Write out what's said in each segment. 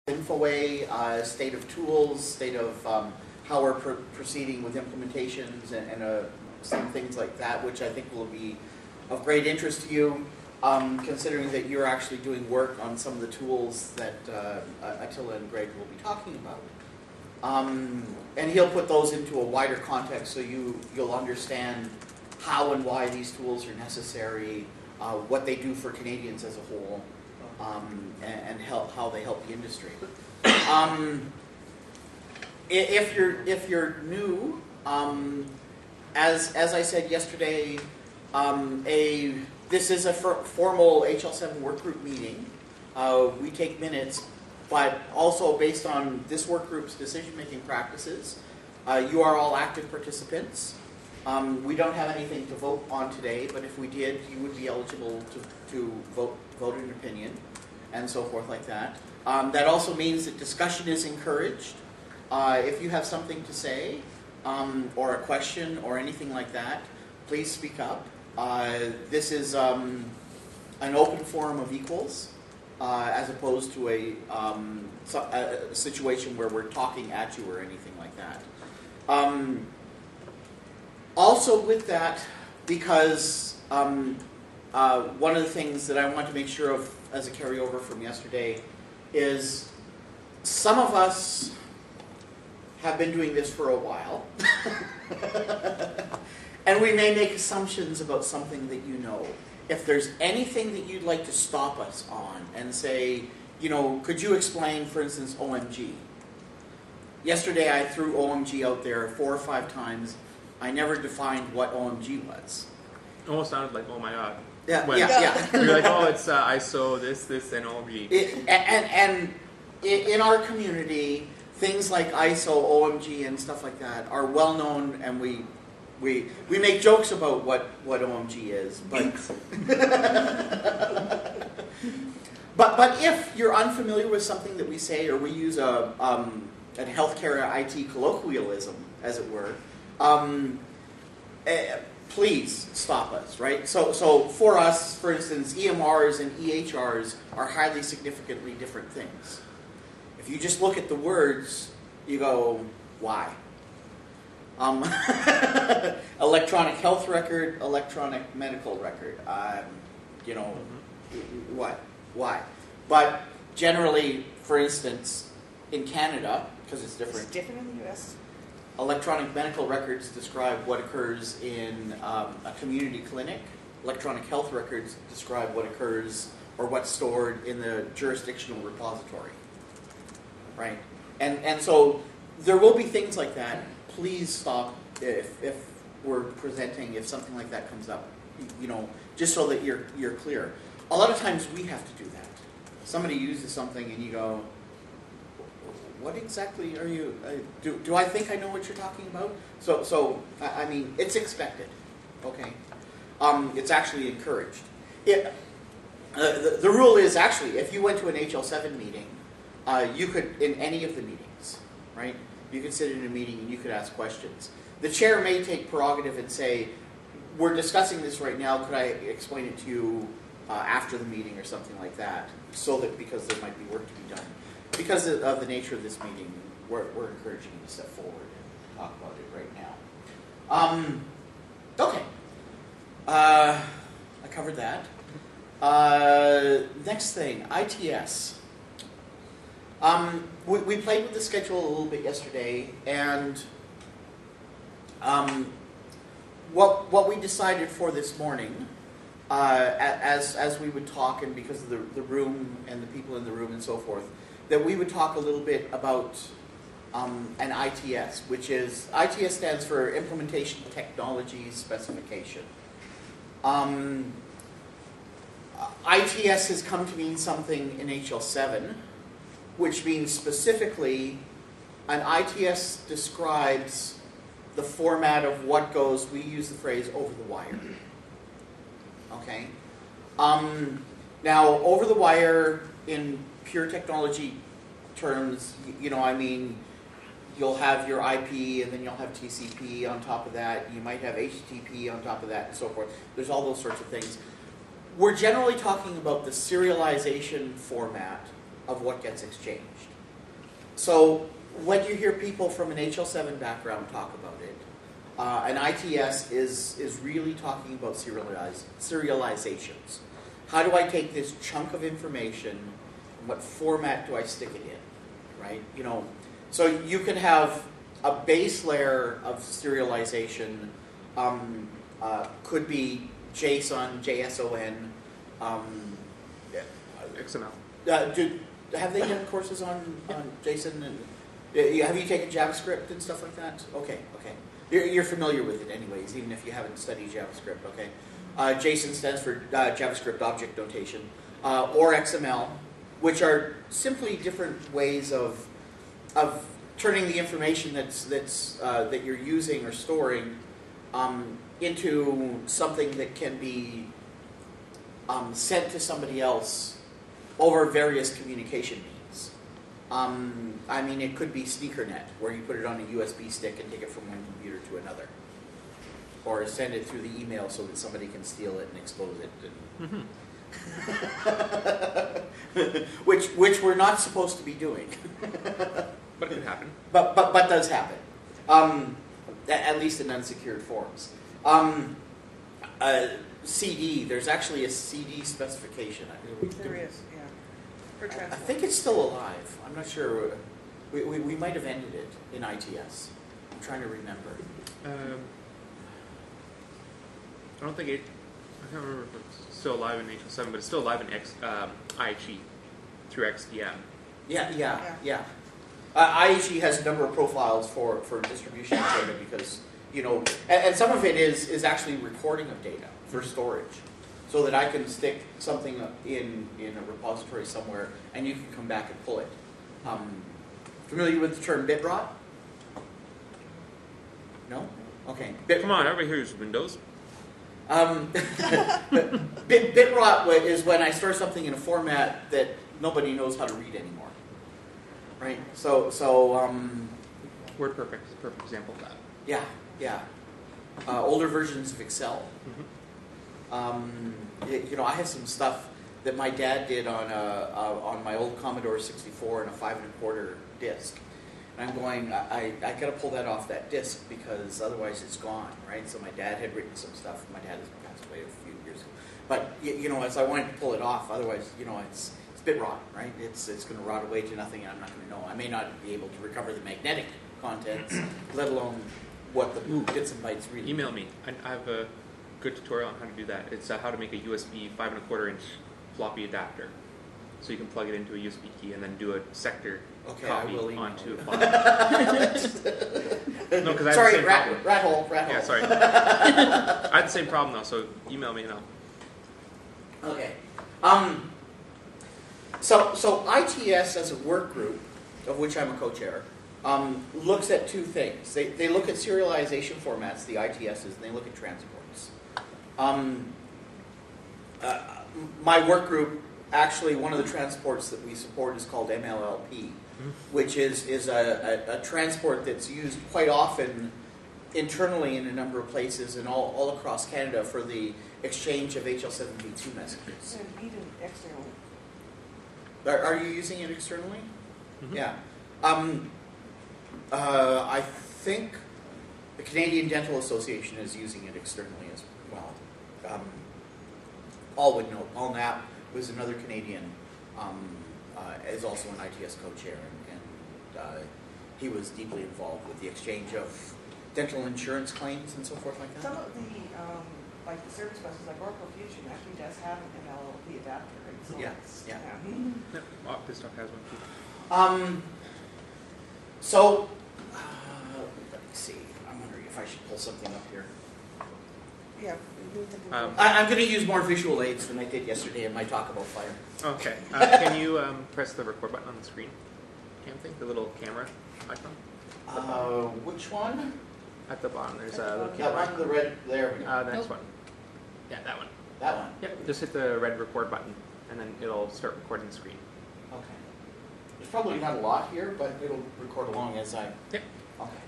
InfoWay, state of tools, state of how we're proceeding with implementations and some things like that, which I think will be of great interest to you, considering that you're actually doing work on some of the tools that Attila and Greg will be talking about. And he'll put those into a wider context so you'll understand how and why these tools are necessary, what they do for Canadians as a whole, and how they help the industry. If you're new, as I said yesterday, this is a formal HL7 workgroup meeting. We take minutes, but also based on this workgroup's decision-making practices, you are all active participants. We don't have anything to vote on today, but if we did, you would be eligible to vote an opinion and so forth like that. That also means that discussion is encouraged. If you have something to say, or a question or anything like that, please speak up. This is an open forum of equals, as opposed to a situation where we're talking at you or anything like that. Also with that, because one of the things that I want to make sure of as a carryover from yesterday is some of us have been doing this for a while. And we may make assumptions about something that you know. If there's anything that you'd like to stop us on and say, you know, could you explain, for instance, OMG? Yesterday I threw OMG out there 4 or 5 times. I never defined what OMG was. It almost sounded like, oh my god. Yeah. You're like, oh, it's ISO, this, and OMG. And in our community, things like ISO, OMG, and stuff like that are well known, and we make jokes about what OMG is, but but if you're unfamiliar with something that we say, or we use a healthcare IT colloquialism, as it were, please stop us, right? So for us, for instance, EMRs and EHRs are highly significantly different things. If you just look at the words, you go, why? Electronic health record, electronic medical record. You know, what? Why? But generally, for instance, in Canada, because it's different. It's different in the U.S. Electronic medical records describe what occurs in a community clinic. Electronic health records describe what occurs or what's stored in the jurisdictional repository. Right? And so there will be things like that. Please stop if we're presenting, if something like that comes up, you know, just so that you're clear. A lot of times we have to do that. Somebody uses something and you go, what exactly are you, do I think I know what you're talking about? So I mean, it's expected, okay? It's actually encouraged. The rule is actually, if you went to an HL7 meeting, you could, in any of the meetings, right? You could sit in a meeting and you could ask questions. The chair may take prerogative and say, we're discussing this right now, could I explain it to you after the meeting or something like that, so that, because there might be work to be done. Because of the nature of this meeting, we're encouraging you to step forward and talk about it right now. Okay. I covered that. Next thing, ITS. We played with the schedule a little bit yesterday, and what we decided for this morning, as we would talk, and because of the room and the people in the room and so forth, that we would talk a little bit about an ITS, which is, ITS stands for Implementation Technology Specification. ITS has come to mean something in HL7, which means specifically an ITS describes the format of what goes, we use the phrase, over the wire. Okay? Now, over the wire in pure technology terms, you know, I mean, you'll have your IP and then you'll have TCP on top of that. You might have HTTP on top of that and so forth. There's all those sorts of things. We're generally talking about the serialization format of what gets exchanged. So when you hear people from an HL7 background talk about it, an ITS is really talking about serializations. How do I take this chunk of information, and what format do I stick it in, right? You know, so you can have a base layer of serialization, could be JSON, JSON, XML. Have they done courses on JSON? And have you taken JavaScript and stuff like that? Okay. You're familiar with it anyways, even if you haven't studied JavaScript, okay? JSON stands for JavaScript Object Notation, or XML, which are simply different ways of turning the information that you're using or storing into something that can be sent to somebody else over various communication means. I mean, it could be SneakerNet, where you put it on a USB stick and take it from one computer to another. Or send it through the email so that somebody can steal it and expose it. And which we're not supposed to be doing. But it could happen. But does happen. At least in unsecured forms. CD, there's actually a CD specification. There is, yeah. For I transport. think it's still alive. I'm not sure. We might have ended it in ITS. I'm trying to remember. I don't think it. I can't remember if it's still alive in HL7, but it's still alive in IHE through XDM. Yeah. IHE has a number of profiles for distribution of data because, you know, and some of it is actually recording of data for storage, so that I can stick something in a repository somewhere and you can come back and pull it. Familiar with the term bit rot? No? Okay. Come on, everybody here uses Windows. Bit rot is when I store something in a format that nobody knows how to read anymore. Right? So WordPerfect is a perfect example of that. Yeah. Older versions of Excel. You know, I have some stuff that my dad did on my old Commodore 64 and a 5 1/4 disc. And I'm going, I got to pull that off that disc because otherwise it's gone, right? So my dad had written some stuff. My dad has passed away a few years ago. But, you know, as I wanted to pull it off, otherwise, you know, it's bit rot, right? It's going to rot away to nothing and I'm not going to know. I may not be able to recover the magnetic contents, let alone what the bits and bytes really. Email me. I have a good tutorial on how to do that. It's how to make a USB 5 1/4 inch floppy adapter. So you can plug it into a USB key and then do a sector copy onto a file. No, because I have the same problem. Rat hole. Yeah, sorry. I had the same problem though, so email me and I'll. Okay. So ITS as a work group, of which I'm a co-chair, looks at two things. They look at serialization formats, the ITSs, and they look at transports. My work group, actually, one of the transports that we support is called MLLP, which is a transport that's used quite often internally in a number of places and all across Canada for the exchange of HL7V2 messages. And even externally. Are you using it externally? Yeah. I think the Canadian Dental Association is using it externally as well. Paul would know. Paul Knapp was another Canadian, is also an ITS co-chair, and he was deeply involved with the exchange of dental insurance claims and so forth like that. Some of the, like the service buses, like Oracle Fusion actually does have an LLP adapter. Right? So Yeah. Yep. Oh, this stuff has one too. So, let me see. I'm wondering if I should pull something up here. Yeah. I'm going to use more visual aids than I did yesterday in my talk about fire. Okay. Can you press the record button on the screen? The little camera icon? Which one? At the bottom, there's a little That camera one, the red, there we go. The next one. Yeah, that one. That one? Yep, just hit the red record button, and then it'll start recording the screen. Okay. There's probably not a lot here, but it'll record along as I... Yep. Okay.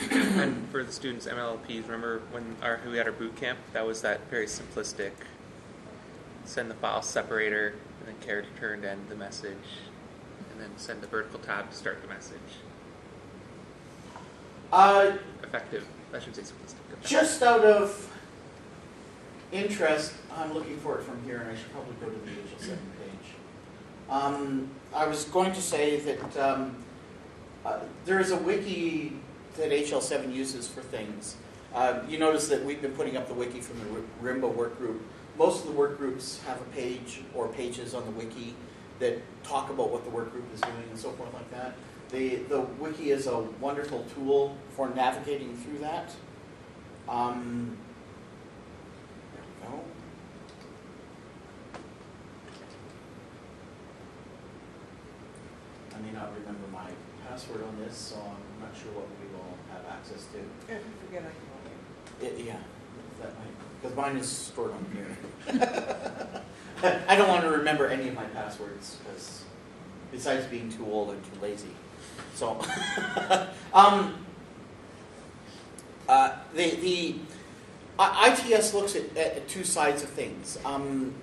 And for the students, MLLPs, remember when we had our boot camp? That was that very simplistic, send the file separator, then character turn to end the message, and then send the vertical tab to start the message. Effective. I should say simplistic. Just out of interest, I'm looking for it from here, and I should probably go to the HL7 page. I was going to say that there is a wiki that HL7 uses for things. You notice that we've been putting up the wiki from the RIMBAA work group. Most of the work groups have a page or pages on the wiki that talk about what the work group is doing and so forth like that. The wiki is a wonderful tool for navigating through that. There we go. I may not remember my password on this, so I'm not sure what we will have access to. If you forget, I can log in. Yeah, that might, because mine is stored on here. I don't want to remember any of my passwords, because besides being too old, I'm too lazy. So, the ITS looks at two sides of things,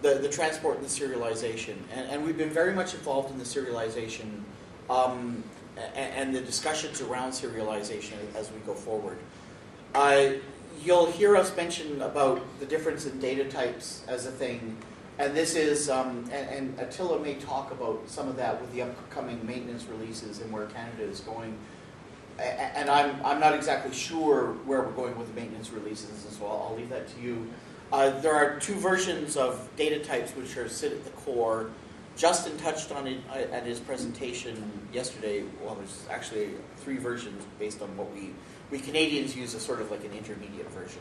the transport and the serialization. And we've been very much involved in the serialization and the discussions around serialization as we go forward. You'll hear us mention about the difference in data types as a thing. And this is, and Attila may talk about some of that with the upcoming maintenance releases and where Canada is going. And I'm not exactly sure where we're going with the maintenance releases, so I'll leave that to you. There are two versions of data types which sit at the core. Justin touched on it at his presentation yesterday. Well, there's actually three versions based on what we Canadians use as sort of like an intermediate version.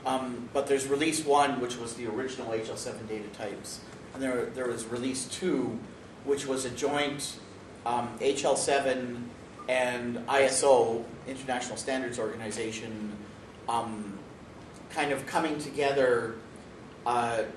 Mm-hmm. But there's release 1, which was the original HL7 data types, and there was release 2, which was a joint HL7 and ISO, International Standards Organization, kind of coming together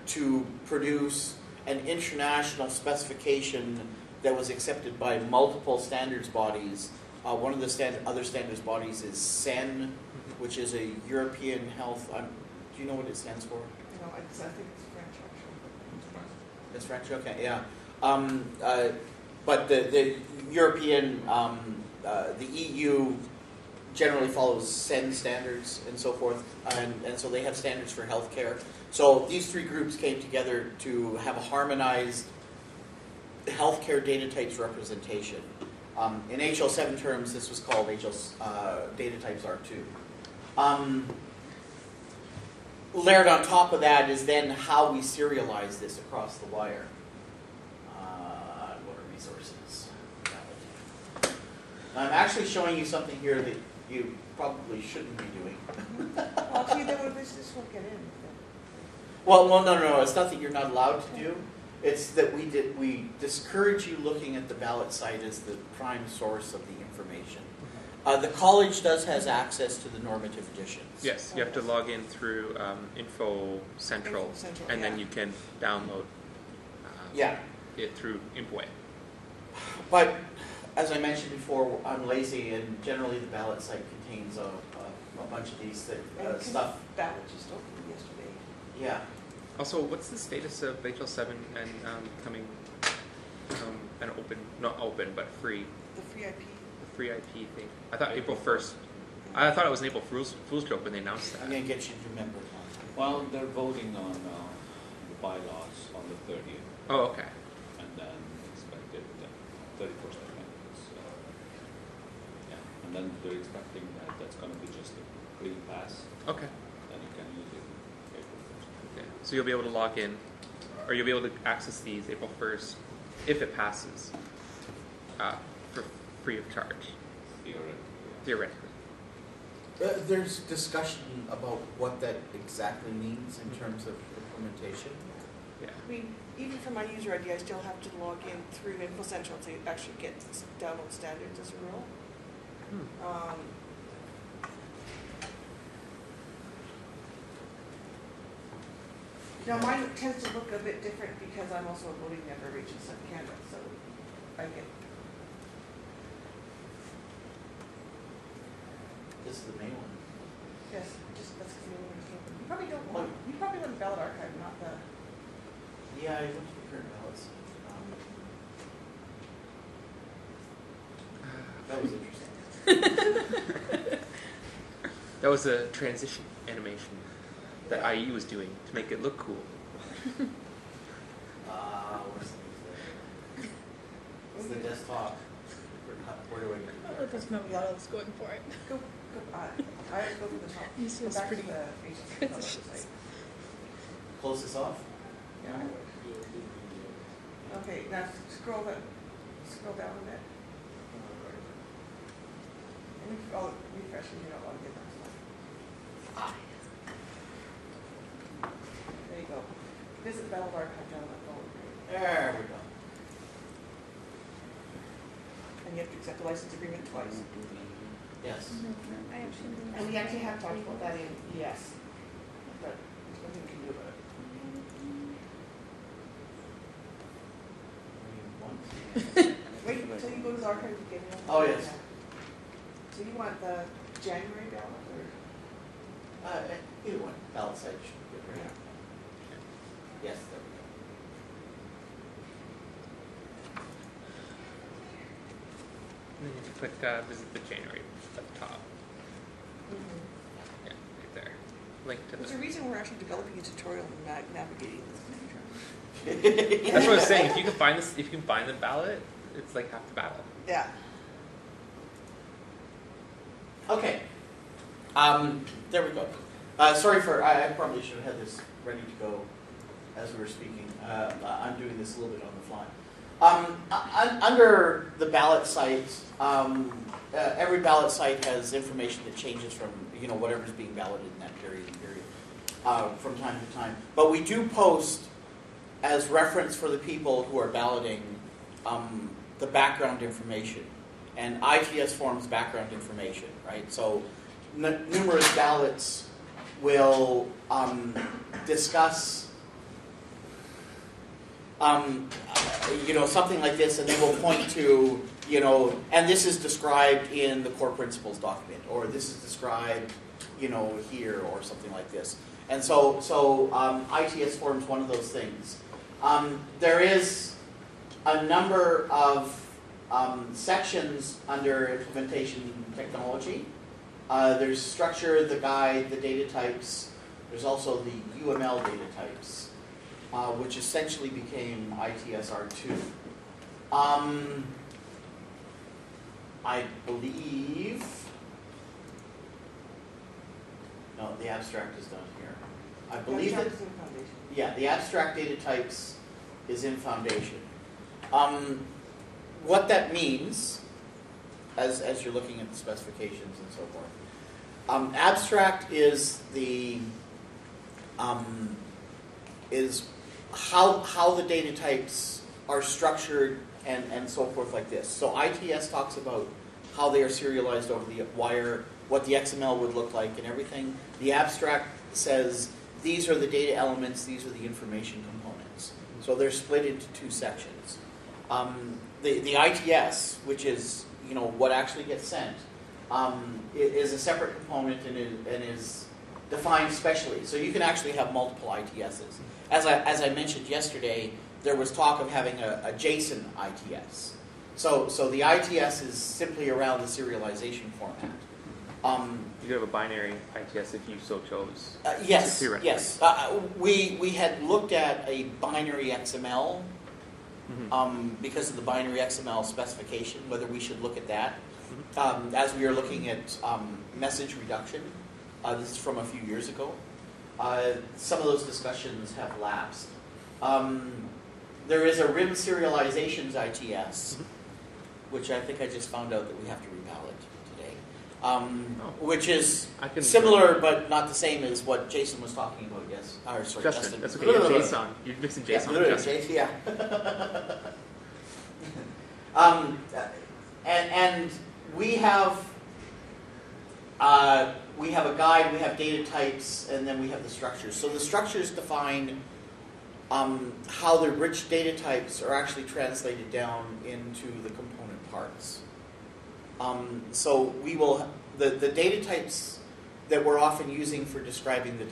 to produce an international specification that was accepted by multiple standards bodies. One of the other standards bodies is CEN, which is a European Health. Do you know what it stands for? No, I think it's French actually. It's French, okay, yeah. But the European, the EU generally follows CEN standards and so forth, and so they have standards for healthcare. So these three groups came together to have a harmonized healthcare data types representation. In HL7 terms, this was called data types R2. Layered on top of that is then how we serialize this across the wire. What are resources? I'm actually showing you something here that you probably shouldn't be doing. Well, see, then this won't get in. Well, no. It's not that you're not allowed to do. It's that we discourage you looking at the ballot site as the prime source of the information. The college does has access to the normative editions. Yes, you have to log in through Info Central, and then you can download it through IMPWay. But as I mentioned before, I'm lazy, and generally the ballot site contains a bunch of these stuff. Ballot just opened yesterday. Yeah. Also, what's the status of HL7 and coming an open, not open, but free? The free IP. The free IP thing. I thought April 1st. I thought it was an April Fool's joke when they announced that. I'm going to get you to remember. Well, they're voting on the bylaws on the 30th. Oh, okay. And then expected 31st, I think. So, yeah. And then they're expecting that that's going to be just a clean pass. Okay. Then you can use it April 1st. Okay. So you'll be able to log in, or you'll be able to access these April 1st if it passes for free of charge. Theoretically. There's discussion about what that exactly means in terms of implementation. Yeah. I mean, even for my user ID, I still have to log in through Info Central to actually get download standards as a rule. Now mine tends to look a bit different because I'm also a voting member of HL7 Canada, so I get. This is the main one. Yes, just that's because the only one that came from. You probably don't want. You probably want the ballot archive, not the. Yeah, I went to the current ballots. always interesting. That was a transition animation that IE was doing to make it look cool. What's the desktop? Where do I go? Oh, there's nobody else going for it. Go, I go to the top. This Go is back pretty to the agency website. Close this off? Yeah, I would. Okay, now scroll down a bit. Oh, refresh and you don't want to get that stuff. There you go. Visit the Battle Archive down that phone. There we go. And you have to accept the license agreement twice. Yes. I actually didn't. And we actually have talked about that in ES, but there's nothing we can do about it. Wait until you go to the archive to get it. Oh, yes. So you want the January ballot or? Either one. Ballot site should be good, right? Yes, there we go. And then you can click visit the January at the top. Yeah, right there. Link to There's the. a reason we're actually developing a tutorial in navigating this manager. That's what I was saying. If you can find this, if you can find the ballot, it's like half the battle. Yeah. Okay. There we go. Sorry for, I probably should have had this ready to go as we were speaking. I'm doing this a little bit on the fly. Under the ballot site, every ballot site has information that changes from, whatever's being balloted in that period from time to time. But we do post as reference for the people who are balloting the background information. And ITS forms background information, right? So numerous ballots will discuss, something like this, and they will point to, and this is described in the core principles document, or this is described, here, or something like this. And so ITS forms one of those things. There is a number of sections under implementation technology. There's structure, the guide, the data types. There's also the UML data types, which essentially became ITS R2. I believe, no, the abstract is done here. I believe that, yeah, the abstract data types is in Foundation. What that means, as you're looking at the specifications and so forth, abstract is the is how the data types are structured and so forth like this. So ITS talks about how they are serialized over the wire, what the XML would look like and everything. The abstract says these are the data elements, these are the information components. So they're split into two sections. The ITS, which is what actually gets sent, is a separate component and is defined specially. So you can actually have multiple ITSs. As I mentioned yesterday, there was talk of having a JSON ITS. So the ITS is simply around the serialization format. You could have a binary ITS if you so chose. Yes. We had looked at a binary XML because of the binary XML specification, whether we should look at that. As we are looking at message reduction, this is from a few years ago. Some of those discussions have lapsed. There is a RIM serializations ITS, which I think I just found out that we have to reballot today, which is similar but not the same as what Jason was talking about. Yes, sorry, Justin. That's okay. JSON. You're mixing JSON. And we have a guide, we have data types, and then we have the structures. So the structures define how the rich data types are actually translated down into the component parts. So we will the data types that we're often using for describing the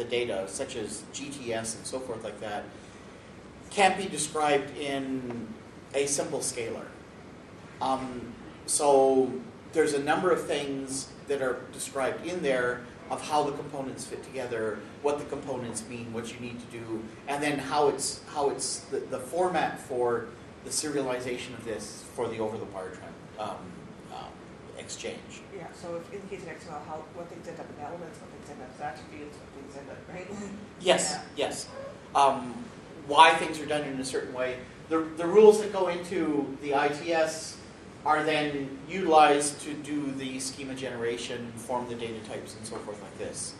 data, such as GTS and so forth like that, can't be described in a simple scalar. so there's a number of things that are described in there of how the components fit together, what the components mean, what you need to do, and then how it's the format for the serialization of this for the over-the-wire exchange. Yeah, so if indicates in XML what things end up in elements, what things end up as attributes, what things end up, right? Yes, Yeah. yes. Why things are done in a certain way. The rules that go into the ITS are then utilized to do the schema generation, form the data types, and so forth like this.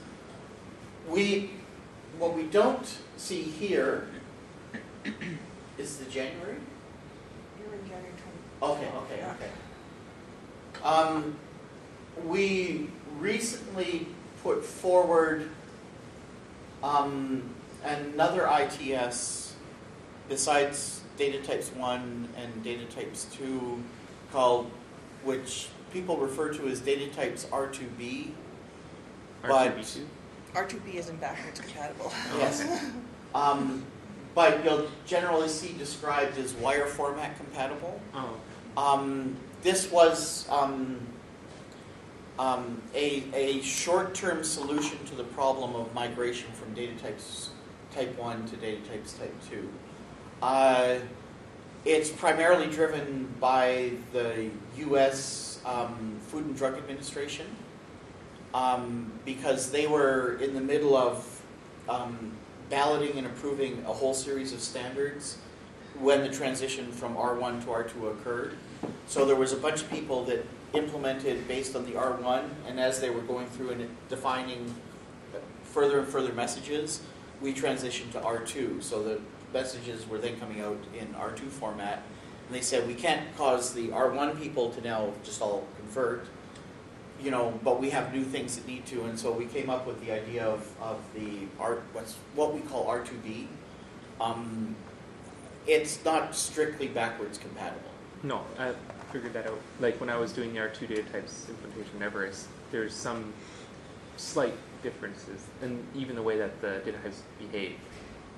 What we don't see here is the January. You're in January 20. Okay. We recently put forward another ITS besides data types 1 and data types 2 called, which people refer to as data types R2B. R2B2? R2B isn't backwards compatible. Yes. But you'll generally see described as wire format compatible. Oh. This was a short-term solution to the problem of migration from data types type 1 to data types type 2. It's primarily driven by the U.S. Food and Drug Administration because they were in the middle of balloting and approving a whole series of standards when the transition from R1 to R2 occurred. So there was a bunch of people that implemented based on the R1, and as they were going through and defining further and further messages, we transitioned to R2. So the messages were then coming out in R2 format, and they said we can't cause the R1 people to now just all convert, but we have new things that need to, and so we came up with the idea of what we call R2B. It's not strictly backwards compatible. No, I figured that out. Like when I was doing the R2 data types implementation in Everest, there's some slight differences, and even the way that the data types behave,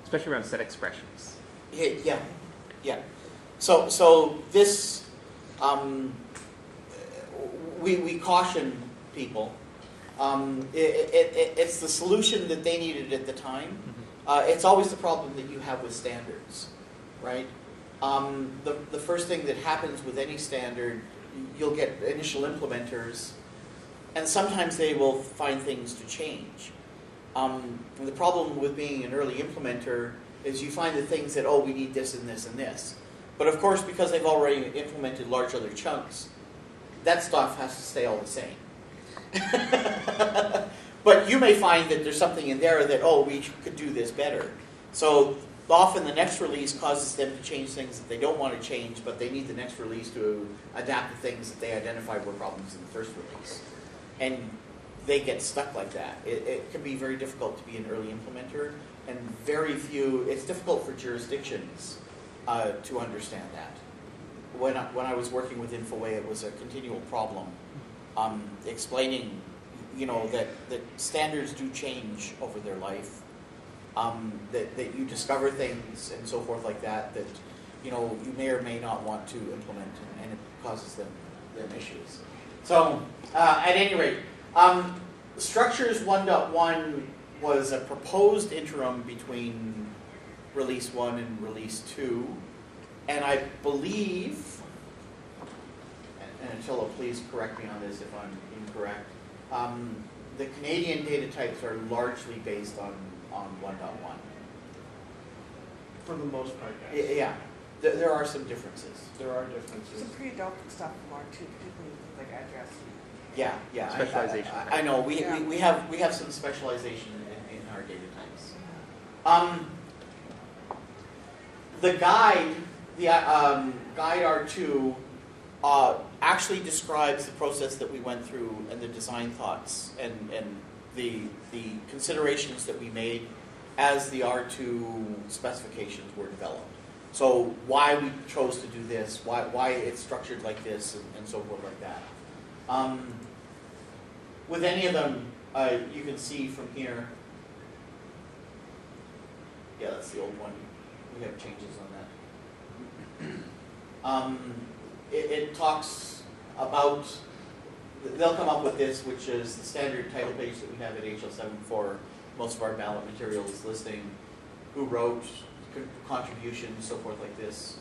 especially around set expressions. Yeah. So this, we caution people. It's the solution that they needed at the time. It's always the problem that you have with standards, right? The first thing that happens with any standard, you'll get initial implementers, and sometimes they will find things to change. And the problem with being an early implementer is you find the things that, we need this and this and this. But of course, because they've already implemented large other chunks, that stuff has to stay all the same. But you may find that there's something in there that, we could do this better. So often the next release causes them to change things that they don't want to change, but they need the next release to adapt the things that they identified were problems in the first release. And they get stuck like that. It can be very difficult to be an early implementer, and it's difficult for jurisdictions to understand that. When I was working with InfoWay, it was a continual problem explaining, that standards do change over their life, that you discover things and so forth like that you may or may not want to implement, and it causes them issues. So at any rate, Structures 1.1 was a proposed interim between Release 1 and Release 2, and I believe, and Attila, please correct me on this if I'm incorrect, the Canadian data types are largely based on 1.1. For the most part, yes. Yeah, there are some differences. There are differences. Some pretty adopted stuff from R2, particularly things like address. Yeah. Specialization. I know we have some specialization in our data types. The guide, guide R2, actually describes the process that we went through and the design thoughts and the considerations that we made as the R2 specifications were developed. So why we chose to do this, why it's structured like this, and so forth like that. With any of them, you can see from here. Yeah, that's the old one. We have changes on that. It talks about, they'll come up with this, which is the standard title page that we have at HL7 for most of our ballot materials, listing who wrote, contributions, so forth like this.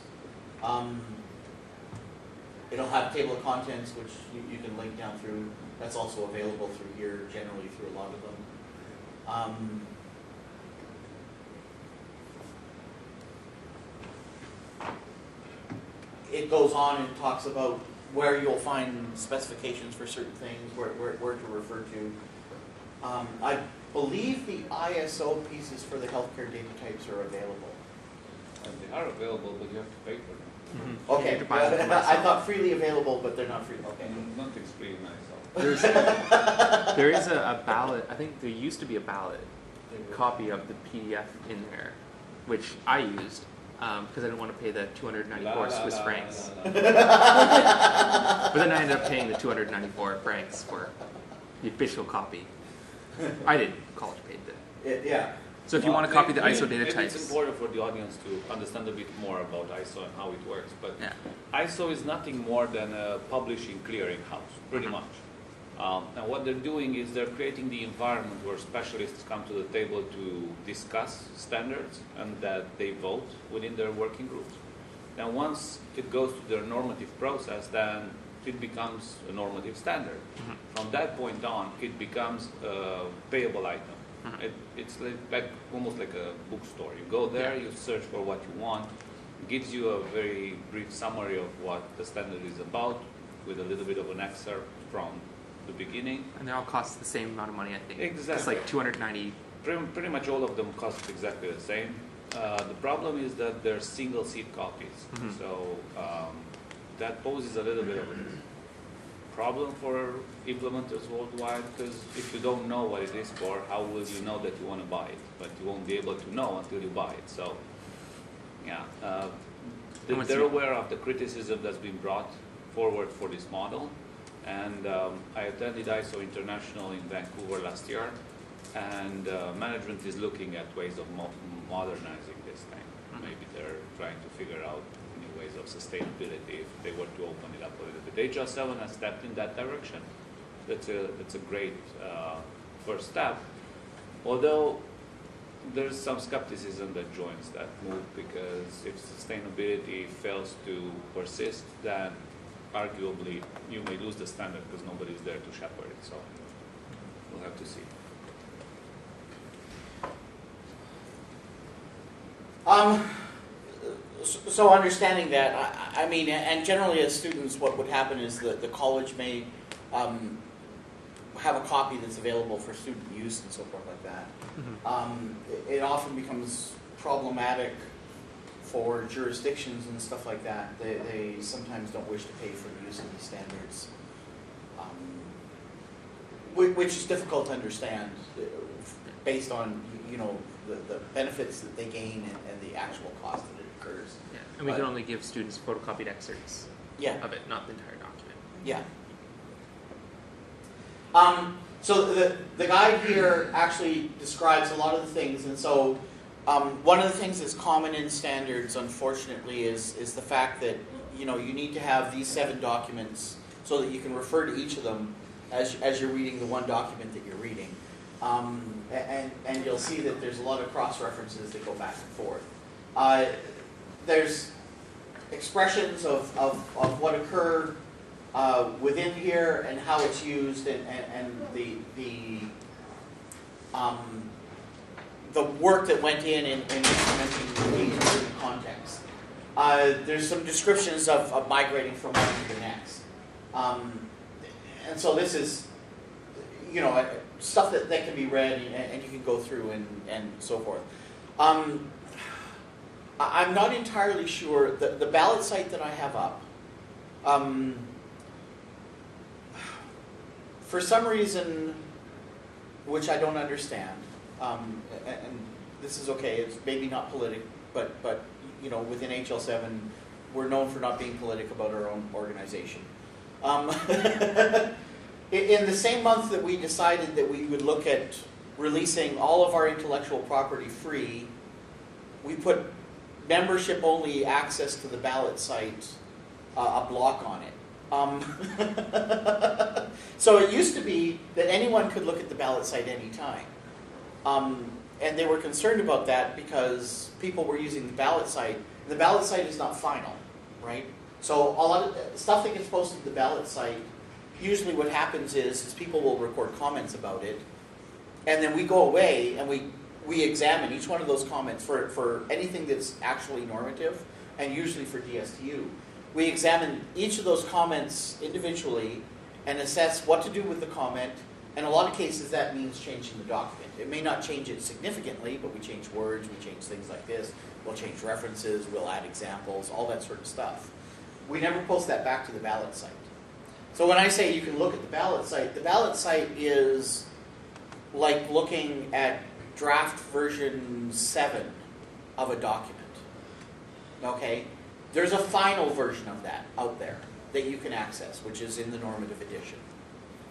It'll have table of contents, which you can link down through. That's also available through here, generally through a lot of them. It goes on and talks about where you'll find specifications for certain things, where to refer to. I believe the ISO pieces for the healthcare data types are available. And they are available, but you have to pay for them. Mm-hmm. Okay, You have to buy them from I myself. thought freely available, but they're not free. Okay. Nothing's free in myself. There is a ballot. I think there used to be a ballot copy of the PDF in there, which I used because I didn't want to pay the 294 Swiss francs. But then I ended up paying the 294 francs for the official copy. I didn't. College paid it. Yeah. So if you want to copy the ISO data Maybe types, it's important for the audience to understand a bit more about ISO and how it works. But yeah. ISO is nothing more than a publishing clearinghouse, pretty much. And what they're doing is they're creating the environment where specialists come to the table to discuss standards and that they vote within their working groups. Now, once it goes to their normative process, then it becomes a normative standard. From that point on, it becomes a payable item. It's like almost like a bookstore. You go there, you search for what you want. It gives you a very brief summary of what the standard is about with a little bit of an excerpt from the beginning. And they all cost the same amount of money, I think. Exactly. It's like 290. Pretty much all of them cost exactly the same. The problem is that they're single seat copies. So that poses a little bit of a problem for implementers worldwide, because if you don't know what it is for, how will you know that you want to buy it? But you won't be able to know until you buy it. So, yeah, they're aware of the criticism that's been brought forward for this model. And I attended ISO International in Vancouver last year, and management is looking at ways of modernizing this thing. Maybe they're trying to figure out new ways of sustainability if they were to open it up a little bit. HL7 has stepped in that direction. That's a great first step. Although there's some skepticism that joins that move, because if sustainability fails to persist, then arguably you may lose the standard because nobody's there to shepherd it. So we'll have to see. So understanding that, I mean, and generally as students, what would happen is that the college may have a copy that's available for student use and so forth like that. It often becomes problematic for jurisdictions and stuff like that. They sometimes don't wish to pay for the use of these standards, which is difficult to understand based on, you know, the benefits that they gain and the actual cost that it incurs. Yeah. And we can only give students photocopied excerpts of it, not the entire document. Yeah. So the guide here actually describes a lot of the things, and so one of the things that's common in standards, unfortunately, is the fact that, you know, you need to have these 7 documents so that you can refer to each of them as you're reading the one document that you're reading. And you'll see that there's a lot of cross-references that go back and forth. There's expressions of what occur within here and how it's used, and the work that went in implementing these in certain contexts. There's some descriptions of migrating from one to the next. And so this is, you know, stuff that can be read and you can go through and so forth. I'm not entirely sure. The ballot site that I have up, for some reason, which I don't understand, and this is okay, it's maybe not politic, but you know, within HL7, we're known for not being politic about our own organization. In the same month that we decided that we would look at releasing all of our intellectual property free, we put membership-only access to the ballot site, a block on it. Um, so it used to be that anyone could look at the ballot site anytime. And they were concerned about that because people were using the ballot site. The ballot site is not final, right? So a lot of stuff that gets posted to the ballot site, usually what happens is people will record comments about it, and then we go away and we examine each one of those comments for anything that's actually normative, and usually for DSTU. We examine each of those comments individually and assess what to do with the comment. In a lot of cases, that means changing the document. It may not change it significantly, but we change words, we change things like this. We'll change references, we'll add examples, all that sort of stuff. We never post that back to the ballot site. So when I say you can look at the ballot site is like looking at draft version 7 of a document. Okay? There's a final version of that out there that you can access, which is in the normative edition.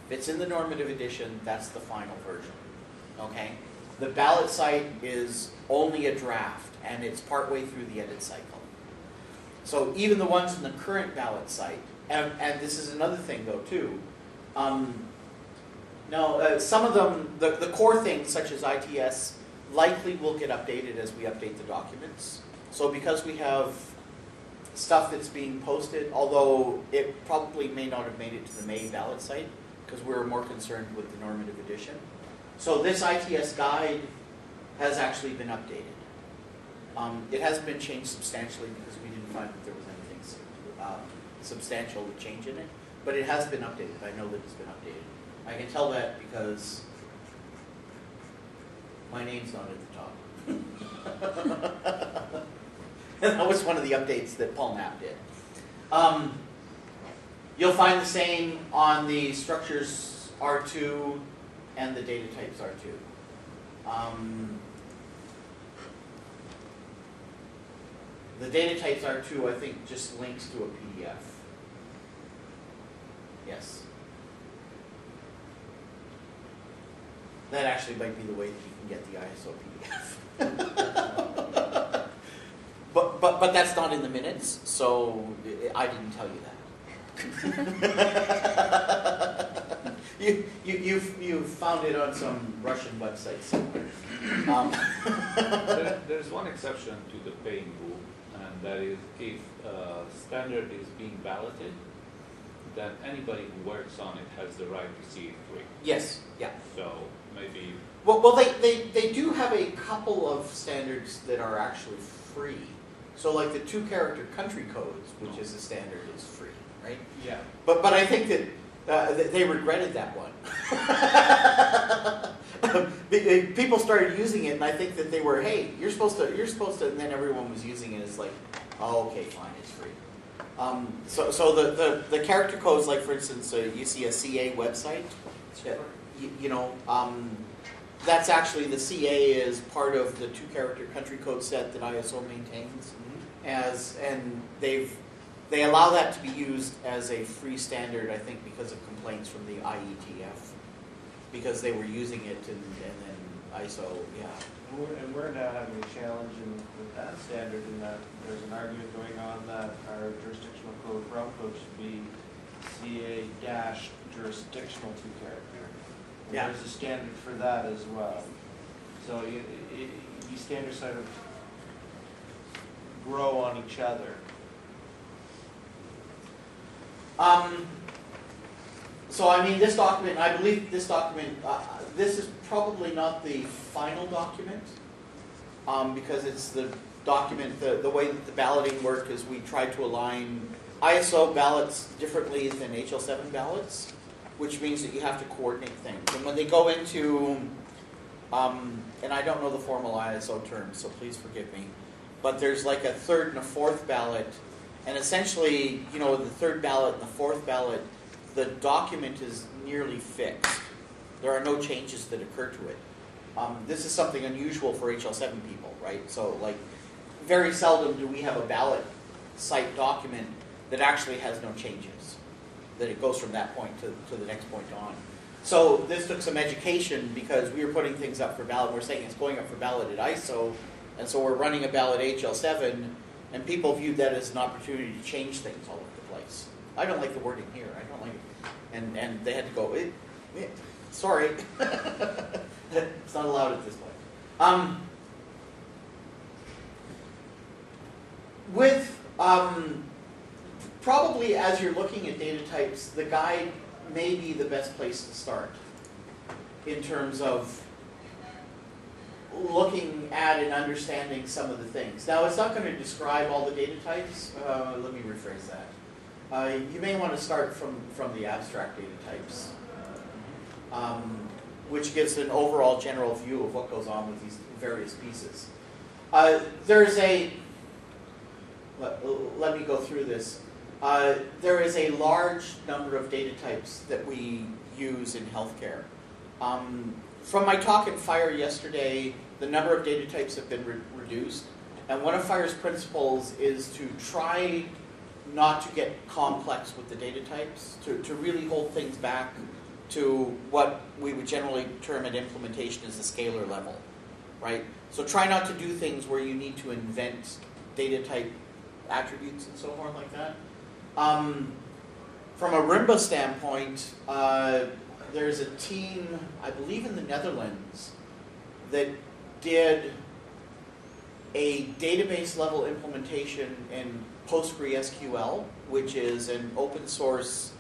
If it's in the normative edition, that's the final version. Okay? The ballot site is only a draft, and it's partway through the edit cycle. So even the ones in the current ballot site, and this is another thing though too, some of them, the core things such as ITS, likely will get updated as we update the documents. So because we have stuff that's being posted, although it probably may not have made it to the May ballot site, because we were more concerned with the normative edition. So this ITS guide has actually been updated. It hasn't been changed substantially because we didn't find that there was anything substantial to change in it, but it has been updated. I know that it's been updated. I can tell that because my name's not at the top. And that was one of the updates that Paul Knapp did. You'll find the same on the structures R2 and the data types R2. The data types R2, I think, just links to a PDF. Yes. That actually might be the way that you can get the ISO PDF. But that's not in the minutes, so I didn't tell you that. You found it on some Russian website somewhere. There's one exception to the paying rule, and that is if standard is being balloted, then anybody who works on it has the right to see it free. Yes, yeah. So maybe... Well, they do have a couple of standards that are actually free. So like the 2-character country codes, which is a standard, is free, right? Yeah. But I think that they regretted that one. People started using it, and I think that they were, hey, you're supposed to, and then everyone was using it as like, oh, okay, fine, it's free. So the character codes, like for instance, you see a CA website, that's actually, the CA is part of the 2-character country code set that ISO maintains, and they allow that to be used as a free standard, I think, because of complaints from the IETF, because they were using it and then ISO, yeah. And we're now having a challenge with that standard in that there's an argument going on that our jurisdictional code route code should be CA-jurisdictional 2-character. Yeah. There's a standard for that as well. So these standards sort of grow on each other. So I mean, this document, I believe this document, this is probably not the final document, because it's the document, the way that the balloting work is we try to align ISO ballots differently than HL7 ballots, which means that you have to coordinate things. And when they go into, and I don't know the formal ISO terms, so please forgive me, but there's like a 3rd and a 4th ballot, and essentially, the 3rd ballot and the 4th ballot, the document is nearly fixed. There are no changes that occur to it. This is something unusual for HL7 people, right? So, like, very seldom do we have a ballot site document that actually has no changes, that it goes from that point to the next point on. So this took some education because we were putting things up for ballot. We're saying it's going up for ballot at ISO, and so we're running a ballot HL7, And people viewed that as an opportunity to change things all over the place. I don't like the wording here. I don't like it. And they had to go, sorry. It's not allowed at this point. Probably as you're looking at data types, the guide may be the best place to start in terms of looking at and understanding some of the things. Now, it's not going to describe all the data types. Let me rephrase that. You may want to start from the abstract data types, which gives an overall general view of what goes on with these various pieces. There's a, let me go through this. There is a large number of data types that we use in healthcare. From my talk in FIRE yesterday, the number of data types have been reduced. And one of FIRE's principles is to try not to get complex with the data types, to really hold things back to what we would generally term at implementation as the scalar level, right? So try not to do things where you need to invent data type attributes and so forth like that. From a RIMBAA standpoint, there's a team, I believe in the Netherlands, that did a database level implementation in PostgreSQL, which is an open source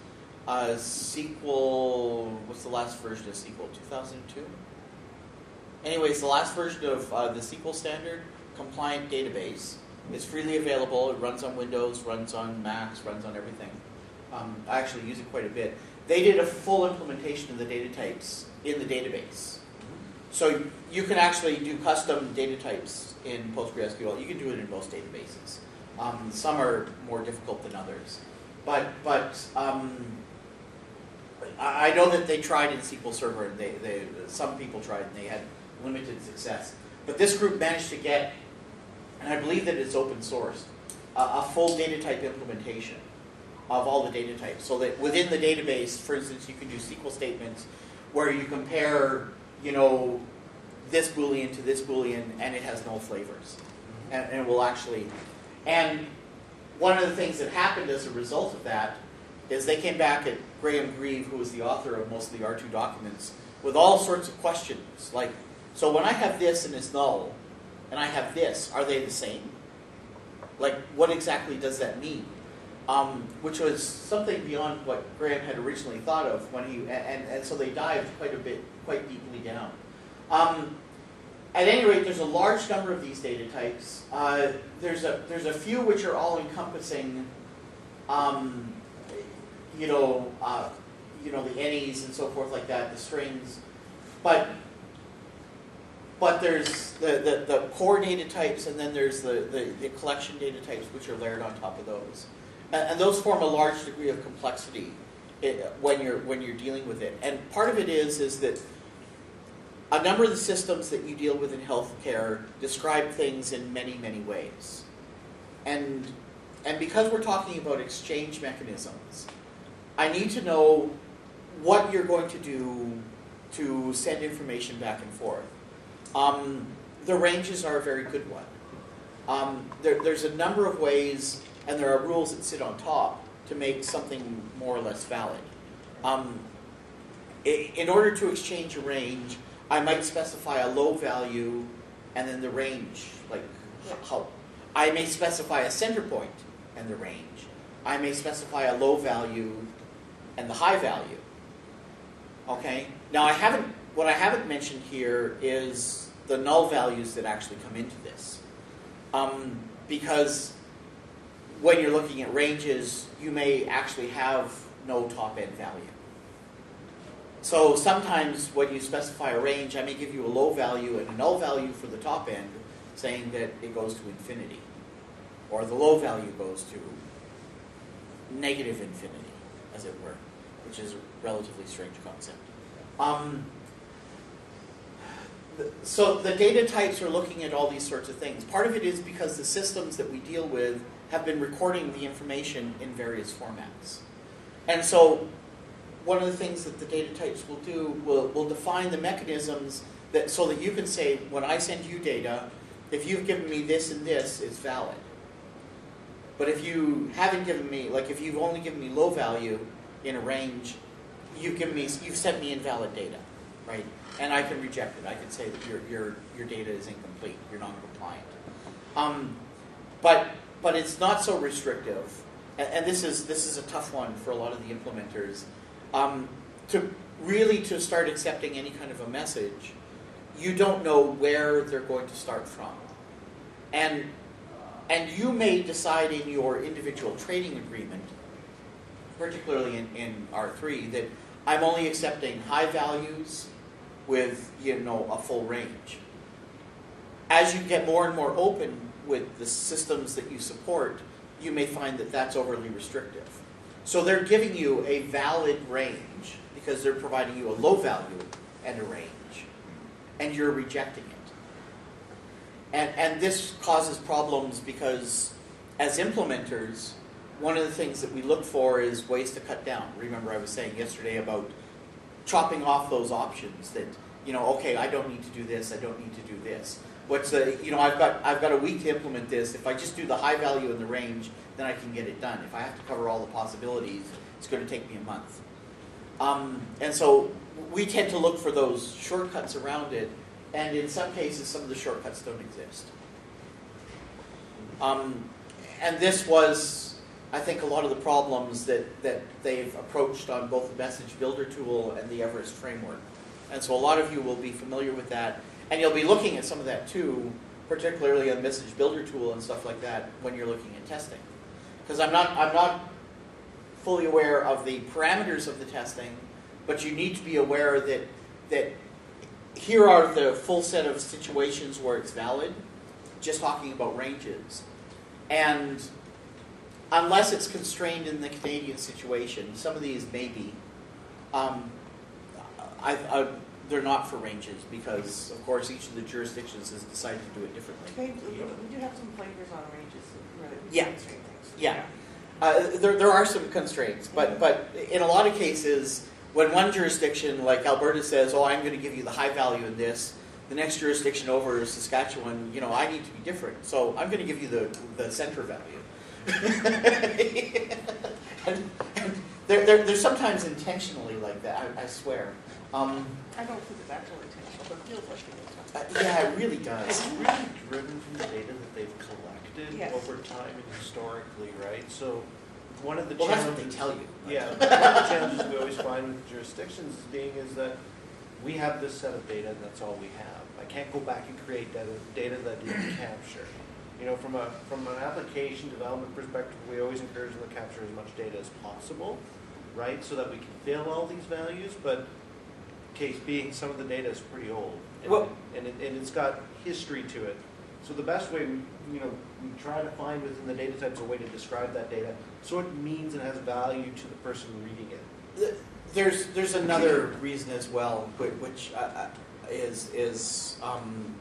SQL, what's the last version of SQL, 2002? Anyways, the last version of the SQL standard compliant database is freely available. It runs on Windows, runs on Macs, runs on everything. I actually use it quite a bit. They did a full implementation of the data types in the database. So you can actually do custom data types in PostgreSQL. You can do it in most databases. Some are more difficult than others. But I know that they tried in SQL Server, and some people tried, and they had limited success. But this group managed to get, and I believe that it's open source, a full data type implementation of all the data types. So that within the database, for instance, you can do SQL statements where you compare, this Boolean to this Boolean, and it has null flavors. And it will actually, and one of the things that happened as a result of that is they came back at Graham Grieve, who was the author of most of the R2 documents, with all sorts of questions. Like, so when I have this and it's null, and I have this, are they the same? Like, what exactly does that mean? Which was something beyond what Graham had originally thought of when he, and so they dived quite deeply down. At any rate, there's a large number of these data types. There's a few which are all encompassing, the any's and so forth like that, the strings, but there's the core data types, and then there's the collection data types which are layered on top of those. And those form a large degree of complexity when you're dealing with it. And part of it is that a number of the systems that you deal with in healthcare describe things in many, many ways. And because we're talking about exchange mechanisms, I need to know what you're going to do to send information back and forth. The ranges are a very good one. There's a number of ways, and there are rules that sit on top to make something more or less valid. In order to exchange a range, I might specify a low value and then the range. Like, how I may specify a center point and the range. I may specify a low value and the high value. Okay? Now, what I haven't mentioned here is the null values that actually come into this. Because when you're looking at ranges, you may actually have no top-end value. So sometimes when you specify a range, I may give you a low value and a null value for the top end, saying that it goes to infinity. Or the low value goes to negative infinity, as it were, which is a relatively strange concept. So the data types are looking at all these sorts of things. Part of it is because the systems that we deal with have been recording the information in various formats. And so one of the things that the data types will do will define the mechanisms so that you can say, when I send you data, if you've given me this and this, it's valid. But if you haven't given me, like if you've only given me low value in a range, you've sent me invalid data, right? And I can reject it. I can say that your data is incomplete. You're non-compliant. But it's not so restrictive, and this is a tough one for a lot of the implementers. To start accepting any kind of a message, you don't know where they're going to start from, and you may decide in your individual trading agreement, particularly in R3, that I'm only accepting high values with a full range. As you get more and more open with the systems that you support, you may find that that's overly restrictive. So they're giving you a valid range because they're providing you a low value and a range, and you're rejecting it. And this causes problems because as implementers, one of the things that we look for is ways to cut down. Remember I was saying yesterday about chopping off those options that, okay, I don't need to do this, I don't need to do this. I've got a week to implement this. If I just do the high value in the range, then I can get it done. If I have to cover all the possibilities, it's going to take me a month. And so we tend to look for those shortcuts around it, and in some cases, some of the shortcuts don't exist. And this was, I think, a lot of the problems that they've approached on both the Message Builder tool and the Everest framework. And so a lot of you will be familiar with that. And you'll be looking at some of that too, particularly on Message Builder tool and stuff like that when you're looking at testing. Because I'm not fully aware of the parameters of the testing, but you need to be aware that here are the full set of situations where it's valid, just talking about ranges. And unless it's constrained in the Canadian situation, some of these may be, they're not for ranges because, of course, each of the jurisdictions has decided to do it differently. We do have some flavors on ranges where we Yeah. constrain things. Yeah. There are some constraints, but in a lot of cases, when one jurisdiction, like Alberta, says, I'm going to give you the high value in this, the next jurisdiction over is Saskatchewan, I need to be different, so I'm going to give you the center value. and they're sometimes intentionally like that, I swear. I don't think it's actually intentional, but it feels like it is. Yeah, it really does. It's really driven from the data that they've collected Yes. over time and historically, right? So one of the Well, that's challenges... what they tell you. Yeah, one of the challenges we always find with jurisdictions is that we have this set of data and that's all we have. I can't go back and create data that didn't capture. From an application development perspective, we always encourage them to capture as much data as possible, right? So that we can fill all these values, but case being, some of the data is pretty old, and it's got history to it. So the best way we try to find within the data types a way to describe that data so it means and has value to the person reading it. There's another reason as well, which is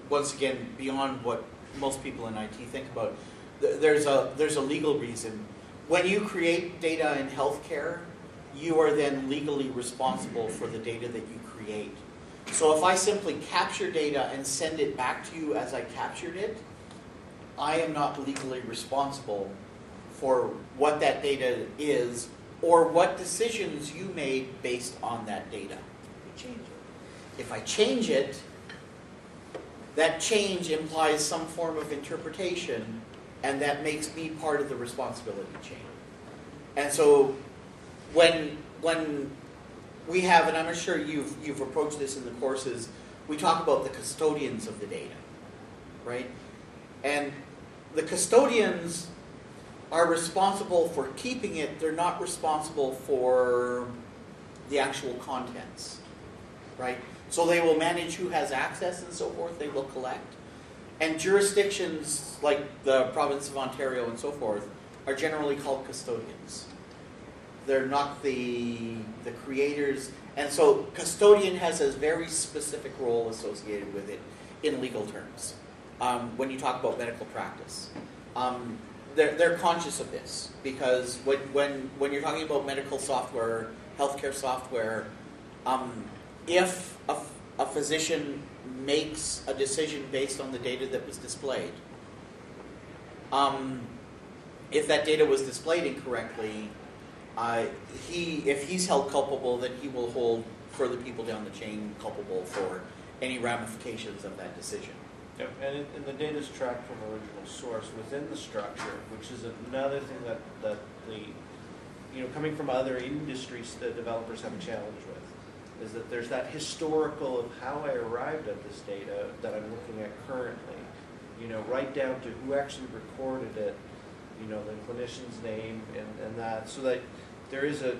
once again beyond what most people in IT think about. There's a legal reason. When you create data in healthcare, you are then legally responsible for the data that you create. So if I simply capture data and send it back to you as I captured it, I am not legally responsible for what that data is or what decisions you made based on that data. We change it. If I change it, that change implies some form of interpretation, and that makes me part of the responsibility chain. And so when we have, and I'm sure you've approached this in the courses, we talk about the custodians of the data, right? And the custodians are responsible for keeping it. They're not responsible for the actual contents, right? So they will manage who has access and so forth. They will collect. And jurisdictions like the province of Ontario and so forth are generally called custodians. They're not the creators. And so custodian has a very specific role associated with it in legal terms. When you talk about medical practice, they're conscious of this because when you're talking about medical software, healthcare software, if a physician makes a decision based on the data that was displayed, if that data was displayed incorrectly, if he's held culpable, then he will hold further people down the chain culpable for any ramifications of that decision. Yep, and the data is tracked from original source within the structure, which is another thing that the, coming from other industries that developers have a challenge with, is that there's that historical of how I arrived at this data that I'm looking at currently, right down to who actually recorded it, the clinician's name and that, so that there is a,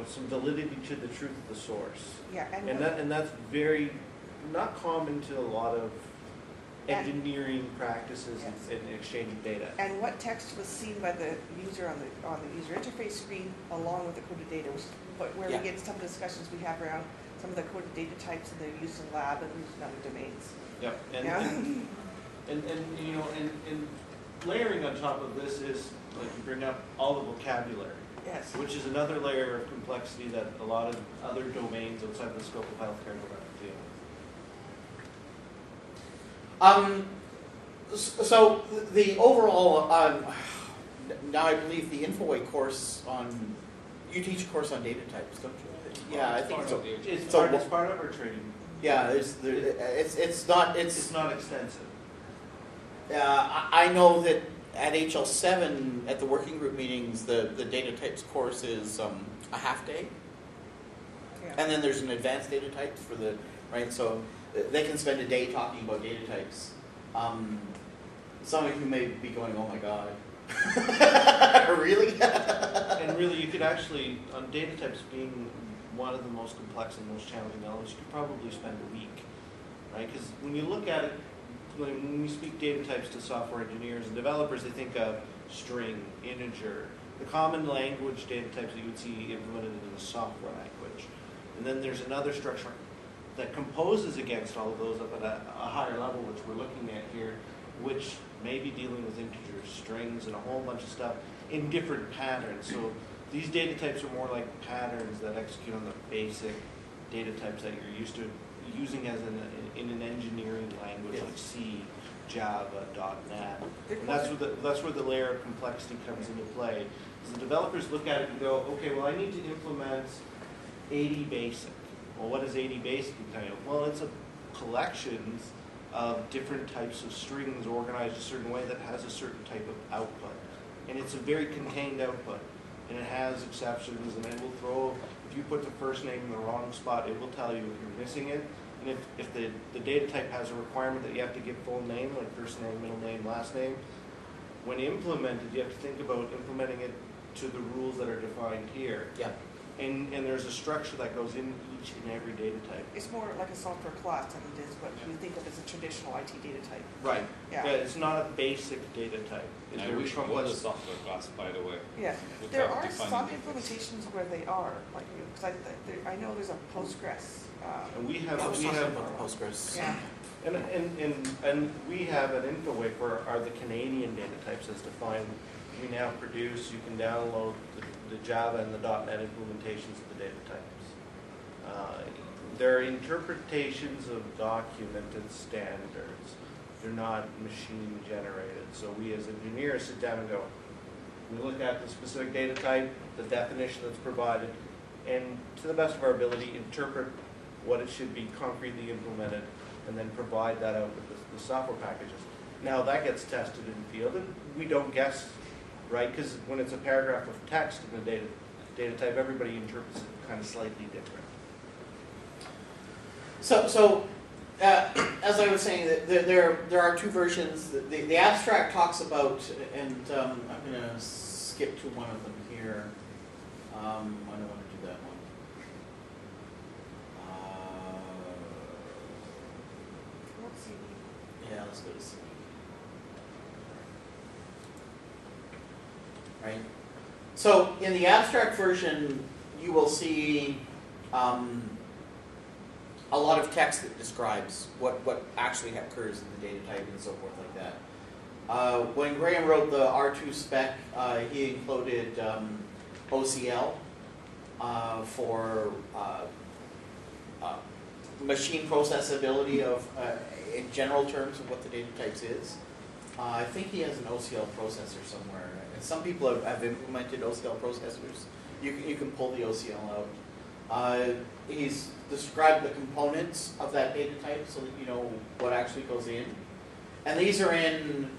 some validity to the truth of the source. Yeah, And that's very, not common to a lot of engineering practices Yes. and exchanging data. And what text was seen by the user on the user interface screen, along with the coded data, which is where Yeah. we get some discussions we have around some of the coded data types and their use in lab and use in other domains. Yep. And layering on top of this is, like, you bring up all the vocabulary, Yes. which is another layer of complexity that a lot of other domains outside the scope of healthcare don't have to deal with. So the overall, now I believe the InfoWay course on, you teach a course on data types, don't you? Yeah, I think so. It's So part of our training. Yeah, it's not extensive. I know that at HL7 at the working group meetings, the data types course is a half day, Yeah. and then there's an advanced data types for the right. So they can spend a day talking about data types. Some of you may be going, "Oh my God, really?" And really, you could actually, on data types being one of the most complex and most challenging elements, you could probably spend a week, right? Because when you look at it, when we speak data types to software engineers and developers, they think of string, integer, the common language data types that you would see implemented in the software language. And then there's another structure that composes against all of those up at a higher level, which we're looking at here, which may be dealing with integers, strings, and a whole bunch of stuff in different patterns. So these data types are more like patterns that execute on the basic data types that you're used to using as in an engineering language like C, Java, .NET. And that's where the layer of complexity comes into play. So the developers look at it and go, okay, well, I need to implement 80 basic. Well, what is 80 basic entail? Well, it's a collections of different types of strings organized a certain way that has a certain type of output. And it's a very contained output. And it has exceptions, and it will throw, if you put the first name in the wrong spot, it will tell you if you're missing it. And if the data type has a requirement that you have to give full name, like first name, middle name, last name, when implemented, you have to think about implementing it to the rules that are defined here. Yeah. And there's a structure that goes in each and every data type. It's more like a software class than it is what we think of as a traditional IT data type. Right. Yeah. It's not a basic data type. It's I very wish it was a complex. software class, by the way. Yeah, Would there have are defined some the difference. implementations where they are, like, because I know there's a Postgres. And we have Postgres. Yeah, and we have an InfoWay for the Canadian data types as defined. We now produce, you can download the Java and the .NET implementations of the data types. They're interpretations of documented standards. They're not machine generated. So we as engineers sit down and go, we look at the specific data type, the definition that's provided, and to the best of our ability, interpret what it should be concretely implemented, and then provide that out with the software packages. Now that gets tested in the field, and we don't guess, right? Because when it's a paragraph of text in the data type, everybody interprets it kind of slightly different. So as I was saying, there are two versions. The abstract talks about, and I'm going to skip to one of them here. I don't want to do that one. let's see. Yeah, let's go to C. Right. So in the abstract version, you will see a lot of text that describes what actually occurs in the data type and so forth like that. When Graham wrote the R2 spec, he included OCL for machine processability of, in general terms, of what the data types is. I think he has an OCL processor somewhere. some people have implemented OCL processors. You can pull the OCL out. He's described the components of that data type so that you know what actually goes in. And these are in,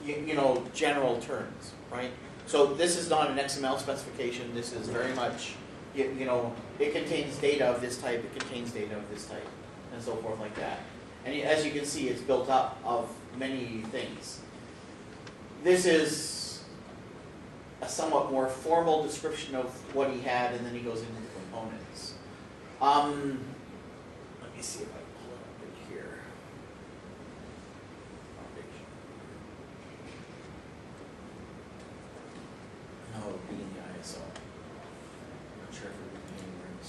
you know, general terms, right? So this is not an XML specification. This is very much, you know, it contains data of this type, it contains data of this type, and so forth like that. And as you can see, it's built up of many things. This is a somewhat more formal description of what he had, and then he goes into the components. Let me see if I can pull it up in here. No, it would be in the ISO. Not sure if it would be anywhere in the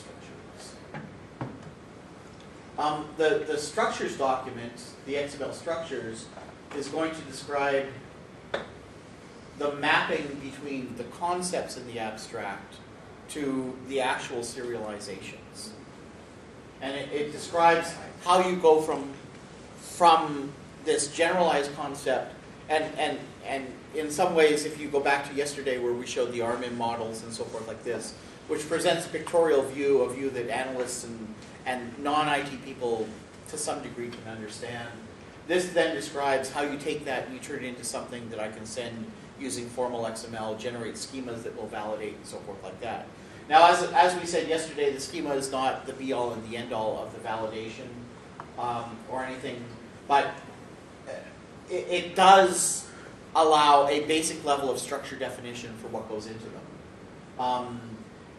structures. The structures document, the XML structures, is going to describe the mapping between the concepts in the abstract to the actual serializations. And it describes how you go from this generalized concept, and in some ways, if you go back to yesterday where we showed the RMIM models and so forth like this, which presents a pictorial view, a view that analysts and non-IT people to some degree can understand. This then describes how you take that and you turn it into something that I can send using formal XML, generate schemas that will validate and so forth like that. Now, as we said yesterday, the schema is not the be-all and the end-all of the validation or anything, but it does allow a basic level of structure definition for what goes into them.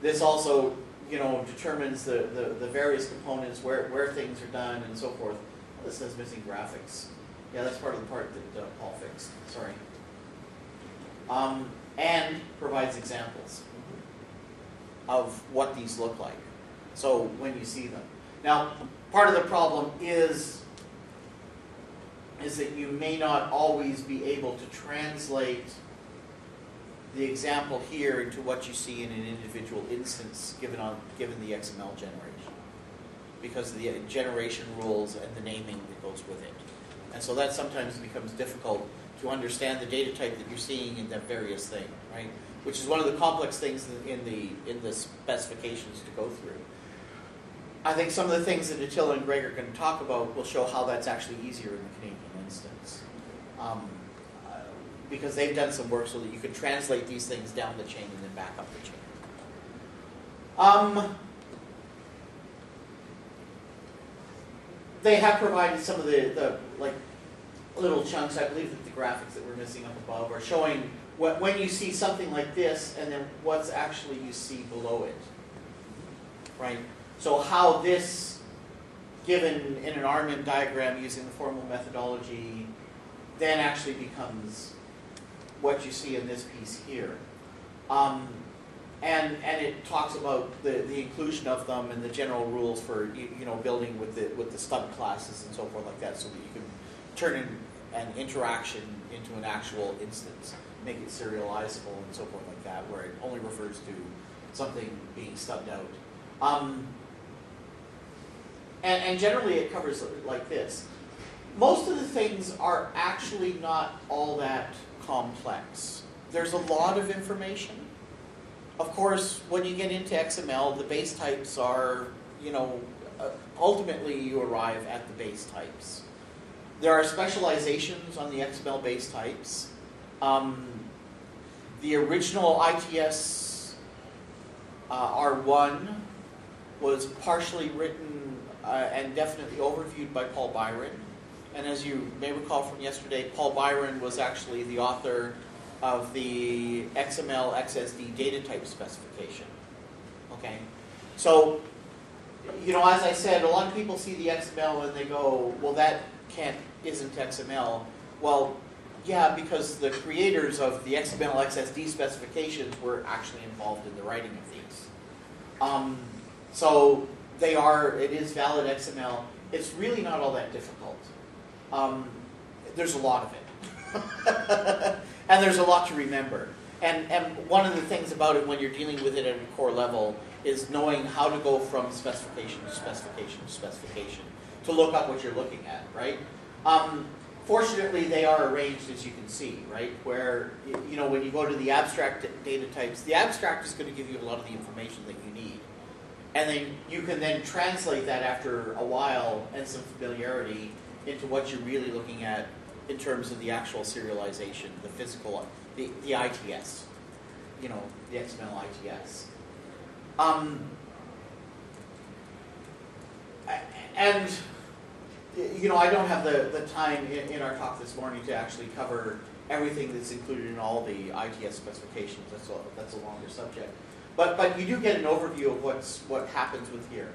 This also, you know, determines the various components, where things are done and so forth. Oh, this says missing graphics. Yeah, that's part of the part that Paul fixed. Sorry. And provides examples of what these look like. So when you see them. Now, part of the problem is that you may not always be able to translate the example here into what you see in an individual instance given the XML generation, because of the generation rules and the naming that goes with it. And so that sometimes becomes difficult to understand the data type that you're seeing in that various thing, right? Which is one of the complex things in the specifications to go through. I think some of the things that Attila and Greg are going to talk about will show how that's actually easier in the Canadian instance. Because they've done some work so that you can translate these things down the chain and then back up the chain. They have provided some of the like little chunks. I believe that the graphics that we're missing up above are showing when you see something like this and then what's actually you see below it, right? So how this, given in an RMIM diagram using the formal methodology, then actually becomes what you see in this piece here. And it talks about the inclusion of them and the general rules for building with the stub classes and so forth like that, so that you can turn an interaction into an actual instance, make it serializable and so forth like that, where it only refers to something being stubbed out. And generally it covers like this. Most of the things are actually not all that complex. There's a lot of information. Of course, when you get into XML, the base types are, ultimately you arrive at the base types. There are specializations on the XML base types. The original ITS R1 was partially written and definitely overviewed by Paul Byron. And as you may recall from yesterday, Paul Byron was actually the author of the XML XSD data type specification. Okay? So, as I said, a lot of people see the XML and they go, well, that isn't XML. Well, yeah, because the creators of the XML XSD specifications were actually involved in the writing of these. So it is valid XML. It's really not all that difficult. There's a lot of it. And there's a lot to remember. And one of the things about it when you're dealing with it at a core level is knowing how to go from specification to specification to specification to look up what you're looking at, right? fortunately, they are arranged as you can see, right? Where, you know, when you go to the abstract data types, the abstract is going to give you a lot of the information that you need. And then you can then translate that after a while and some familiarity into what you're really looking at in terms of the actual serialization, the physical, the ITS, you know, the XML ITS. And, you know, I don't have the time in our talk this morning to actually cover everything that's included in all the ITS specifications. That's a longer subject. But you do get an overview of what happens with here.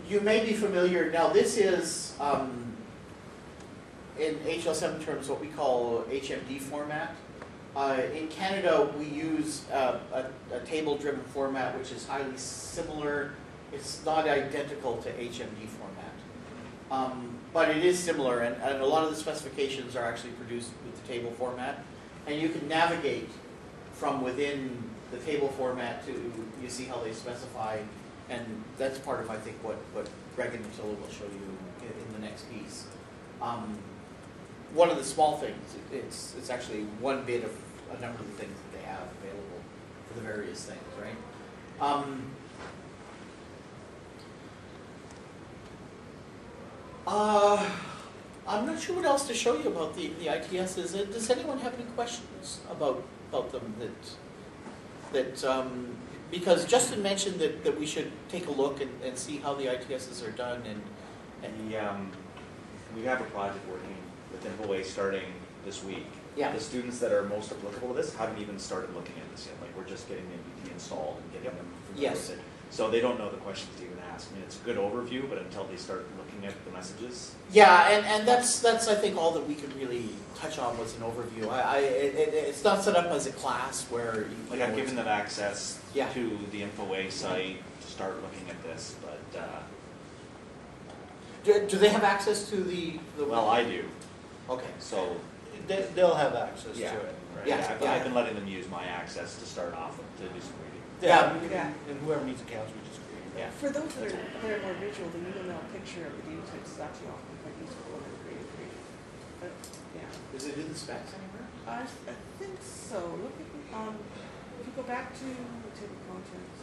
You may be familiar, now this is, in HL7 terms, what we call HMD format. In Canada, we use a table-driven format, which is highly similar. It's not identical to HMD format, but it is similar, and a lot of the specifications are actually produced with the table format. And you can navigate from within the table format to, you see how they specify, and that's part of, I think, what Greg and Matilda will show you in the next piece. One of the small things, it's actually one bit of a number of the things that they have available for the various things, right? I'm not sure what else to show you about the ITSs. Does anyone have any questions about them because Justin mentioned that we should take a look and see how the ITSs are done and we have a project working with IMBAA starting this week. Yeah. The students that are most applicable to this haven't even started looking at this yet. Like, we're just getting the MBT installed and getting them familiar Yes. with it. So they don't know the questions to even ask. I mean, it's a good overview, but until they start looking at the messages. Yeah, and that's I think all that we could really touch on was an overview. It's not set up as a class where Like, I've given them access Yeah. to the InfoWay site to start looking at this, but do they have access to the well, I do. Okay. So They'll have access Yeah. to it, right? Yeah. I've been letting them use my access to start off with, to do some reading. Yeah. And whoever needs accounts, we just create. Yeah. For those that are more visual, the UML picture of the data types is actually often quite useful when they're creating. But, yeah. Is it in the specs anywhere? I think so. Look at, if you go back to the table of contents.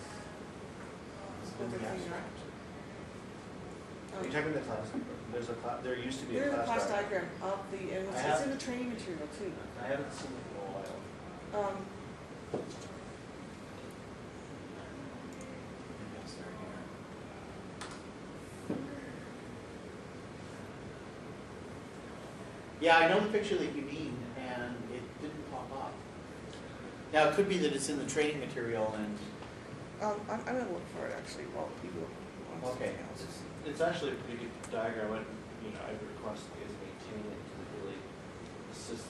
Other thing, right? Are you talking the class? There used to be There's a a class diagram of the, and it's in the training material too. I haven't seen it in a while. Yeah, I know the picture that you mean, and it didn't pop up. Now, it could be that it's in the training material, and I'm going to look for it actually while people want Okay. something else. It's actually a pretty good diagram, and I would request you guys maintain it to really assist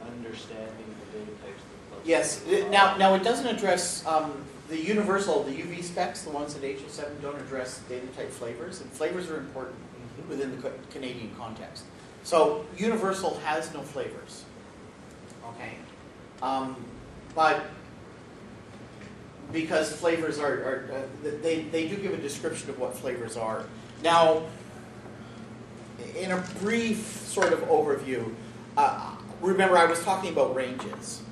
understanding the data types. yes. Now it doesn't address the universal, the UV specs, the ones at HL7 don't address data type flavors, and flavors are important within the Canadian context. So universal has no flavors, okay? But because flavors they do give a description of what flavors are. Now, in a brief sort of overview, remember I was talking about ranges.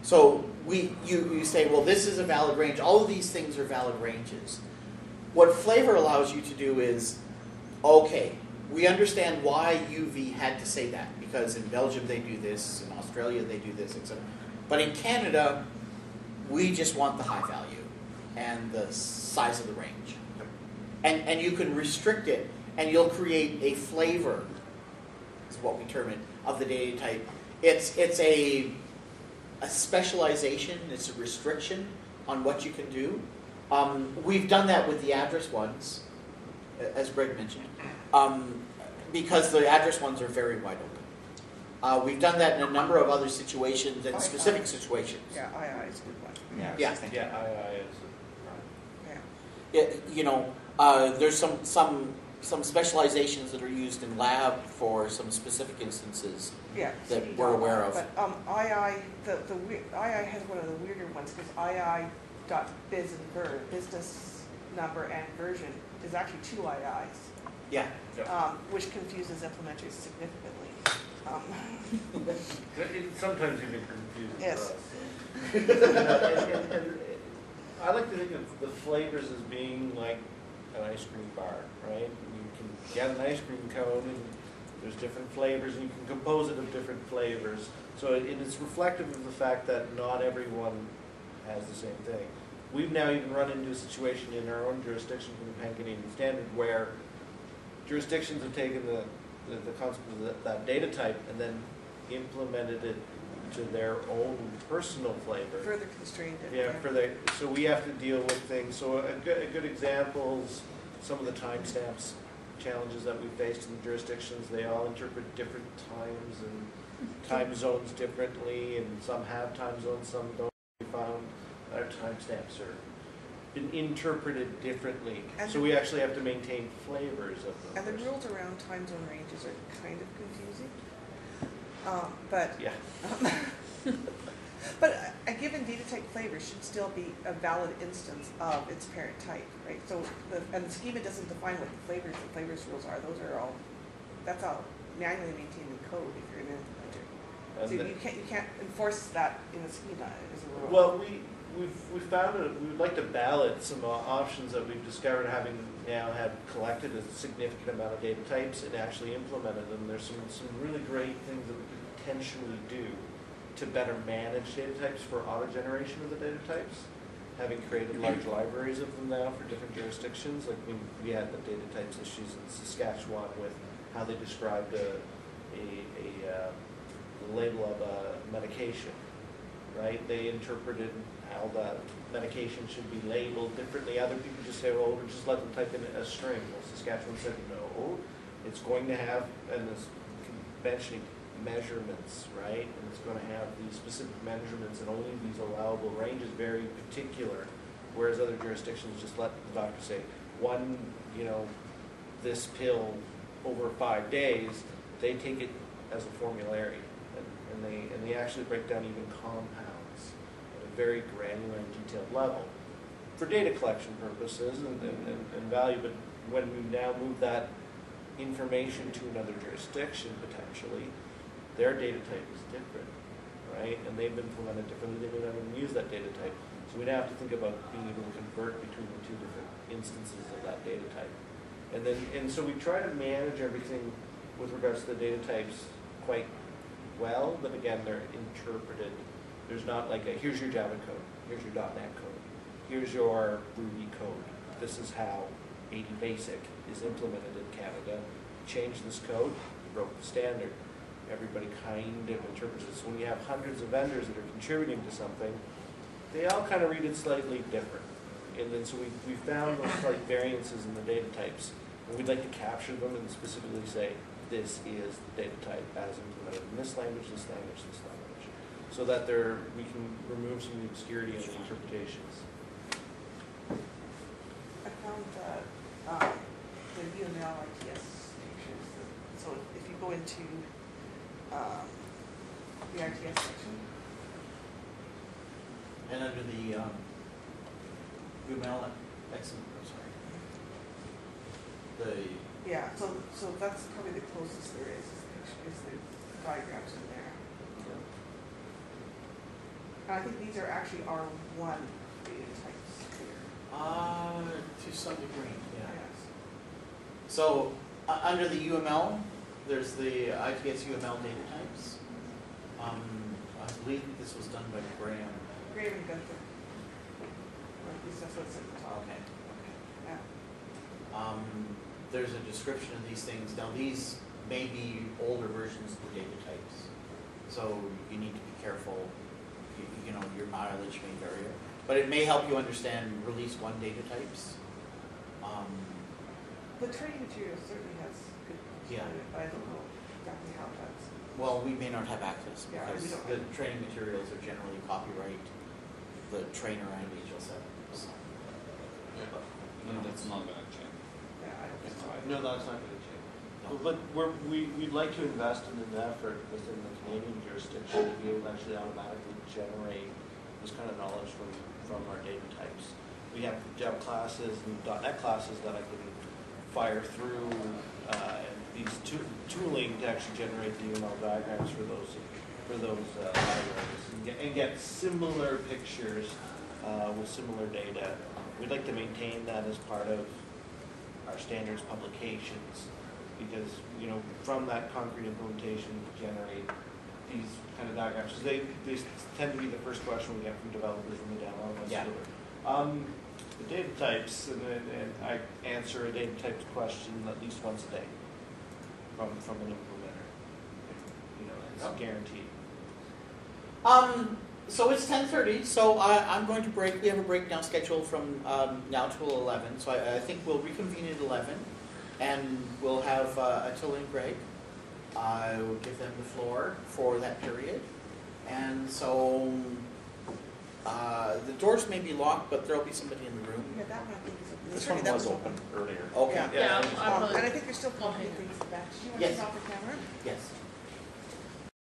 So you say, well, this is a valid range. All of these things are valid ranges. What flavor allows you to do is, okay, we understand why UV had to say that, because in Belgium they do this, in Australia they do this, etc. But in Canada, we just want the high value and the size of the range. And you can restrict it, and you'll create a flavor, is what we term it, of the data type. It's a specialization, it's a restriction on what you can do. We've done that with the address ones, as Greg mentioned, because the address ones are very wide open. We've done that in a number of other situations and specific situations. Yeah, II is a good one. Yeah. Yeah. II is. There's some specializations that are used in lab for some specific instances. Yeah, That CD we're aware of. But II has one of the weirder ones because II.biz and ver, business number and version, is actually two IIs. Yeah. which confuses implementers significantly. It sometimes even confuses Yes. us. And I like to think of the flavors as being like an ice cream bar, right? You can get an ice cream cone and there's different flavors and you can compose it of different flavors. So it is reflective of the fact that not everyone has the same thing. We've now even run into a situation in our own jurisdiction from the Pan-Canadian Standard where jurisdictions have taken the concept of that data type and then implemented it to their own personal flavor. Further constrained it. Yeah, so we have to deal with things. So a good example is some of the timestamps challenges that we faced in the jurisdictions. They all interpret different times and time zones differently, and some have time zones, some don't. We found our timestamps are been interpreted differently. And so we actually have to maintain flavors of them. And the rules around time zone ranges are kind of confusing. But Yeah. but a given data type flavor should still be a valid instance of its parent type, right? So the schema doesn't define what the flavors rules are. That's all manually maintained in code if you're an implementer. And So you can't enforce that in a schema as a rule. well, we've found that we would like to ballot some options that we've discovered, having now had collected a significant amount of data types and actually implemented them. There's some really great things that we could potentially do to better manage data types for auto generation of the data types. Having created large libraries of them now for different jurisdictions, like we had the data types issues in Saskatchewan with how they described a label of a medication, right? They interpreted how the medication should be labeled differently. Other people just say, well, we'll just let them type in a string. Well, Saskatchewan said, no, it's going to have, and this conventionally, measurements, right? And it's going to have these specific measurements and only these allowable ranges, very particular. Whereas other jurisdictions just let the doctor say, this pill over 5 days, they take it as a formulary. And they actually break down even compounds at a very granular and detailed level for data collection purposes and value. But when we now move that information to another jurisdiction, potentially, their data type is different, right? And they've implemented differently. They may not even use that data type. So we now have to think about being able to convert between the two different instances of that data type. And so we try to manage everything with regards to the data types quite well, but again, they're interpreted. There's not like here's your Java code, here's your .NET code, here's your Ruby code. This is how 80 Basic is implemented in Canada. Change this code, you broke the standard. Everybody kind of interprets it. So when you have hundreds of vendors that are contributing to something, they all kind of read it slightly different. And then so we found those slight variances in the data types. And we'd like to capture them and specifically say, this is the data type as implemented in this language, this language, this language. So that we can remove some of the obscurity in the interpretations. I found that the UML ITS features. So if you go into the ITS section, And under the UML, yeah. So that's probably the closest there is the diagrams in there. And I think these are actually R1 data types here. To some degree, yeah. Yes. So under the UML, there's the ITS UML data types. I believe this was done by Graham. Graham and Gunther. Or at least that's what's at the top. Okay. Yeah. There's a description of these things. Now these may be older versions of the data types, so you need to be careful. Your mileage may vary, but it may help you understand release 1 data types. The training material certainly has good functionality, but I don't know exactly how that's. Well, we may not have access Yeah, because we don't the have- training materials are generally copyright the trainer and HL7. So. No, that's not going to change. Yeah, I don't think so. No, that's not going to change. No. But we'd like to invest in an effort within the Canadian jurisdiction to be able to actually automatically generate this kind of knowledge from our data types. We have Java classes and .NET classes that I can fire through these tooling to actually generate the UML diagrams for those libraries and get similar pictures with similar data. We'd like to maintain that as part of our standards publications because, you know, from that concrete implementation we generate these kind of diagrams. So they tend to be the first question we get from developers in the demo. Yeah. The data types, and I answer a data types question at least once a day from an implementer. You know, it's guaranteed. So it's 10:30, so I'm going to break. We have a breakdown scheduled from now till 11, so I think we'll reconvene at 11, and we'll have Attila and Greg. I will give them the floor for that period, and so the doors may be locked, but there'll be somebody in the room. Yeah, that one I think is This certainly one that was open earlier. Okay. Yeah. Yeah, I'm And I think there's still talking things back. Do you want Yes. to stop the camera? Yes.